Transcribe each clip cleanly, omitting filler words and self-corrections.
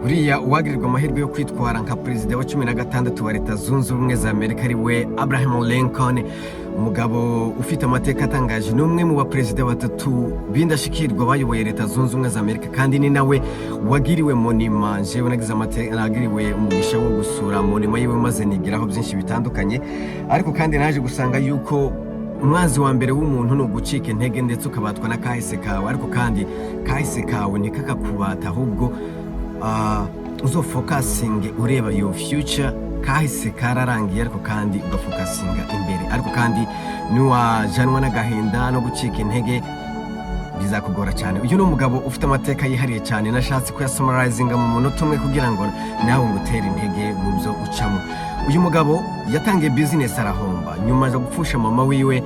uriya uwagirirwa amahirwe yo kwitwara nka perezida wa 16 wa leta zunze ubumwe za Amerika ari we Abraham Lincoln, umugabo ufite amateka atangaje, n'umwe mu baperezida batatu b'indashikirwa bayoboye leta zunze ubumwe za Amerika, kandi ni nawe wagiriwe monima. Jewe nagize amateka, nagiriwe umugisha wo gusura monima yiwe maze nigiraho byinshi bitandukanye, ariko kandi naje gusanga yuko umwanzi wa mbere w'umuntu ni ugucika intege ndetse ukabatwa na kahise kawe, ariko kandi kahise kawe ntikakakubata, ahubwo uzofokasinge ureba your future. Kahise kararangiye ariko kandi ugafokasinga imbere, ariko kandi niwajanwa n'agahinda no gucika intege bizakugora cyane. Uyu ni umugabo ufite amateka yihariye cyane, nashatse kuyasummarizinga mu munota umwe kugira ngo nawe ngutere intege mu byo ucamo. Uyu mugabo yatangiye business arahomba, nyuma yo gupfusha mama wiwe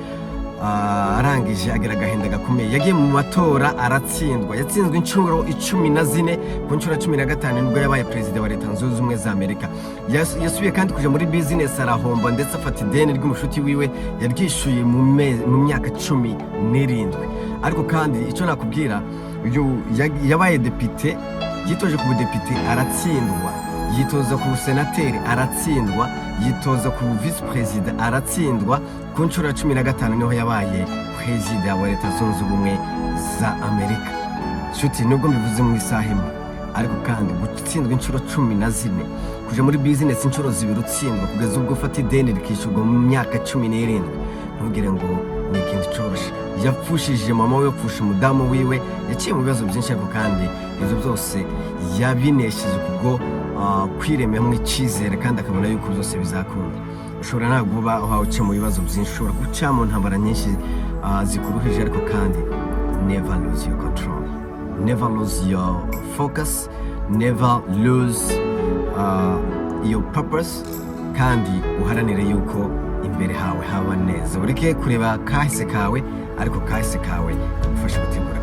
arangije agira agahinda gakomeye. Yagiye mu matora aratsindwa, yatsinzwe inshuro 14 ku nshuro 15 nibwo yabaye perezida wa leta zunze ubumwe za Amerika. Yasubiye kandi kuja muri business arahomba ndetse afata ideni ry'umushuti wiwe yaryishuye mu myaka 17. Ariko kandi icyo nakubwira, uyu yabaye depite, yitoje ku budepite aratsindwa, yitoza ku senateri aratsindwa, yitoza ku vice president aratsindwa, ku nshuro 15 niho yabaye perezida wa leta zunze ubumwe za Amerika. Shuti, nubwo mbivuze mu isaha imwe, ariko kandi gutsindwa inshuro 14, kuja muri business inshuro 2 utsindwa, kugeza ubwo ufata ideni rikishurwa mu myaka 17, ntugire ngo ni ikintu cyoroshye. Yapfushije mama we, yapfusha umudamu wiwe, yaciye mu bibazo byinshi, ariko kandi ibyo byose yabinesheje kubwo kwiremamo icyizere, kandi akabona yuko byose bizakunda. Ushobora ntabwo uba uhawe mu bibazo byinshi, ushobora guca mu ntambara nyinshi zikuruhije, ariko kandi never lose your control, never lose your focus, never lose your purpose, kandi uharanire yuko imbere hawe haba neza. Ureke kureba kahise kawe, ariko kahise kawe ufasha gutegura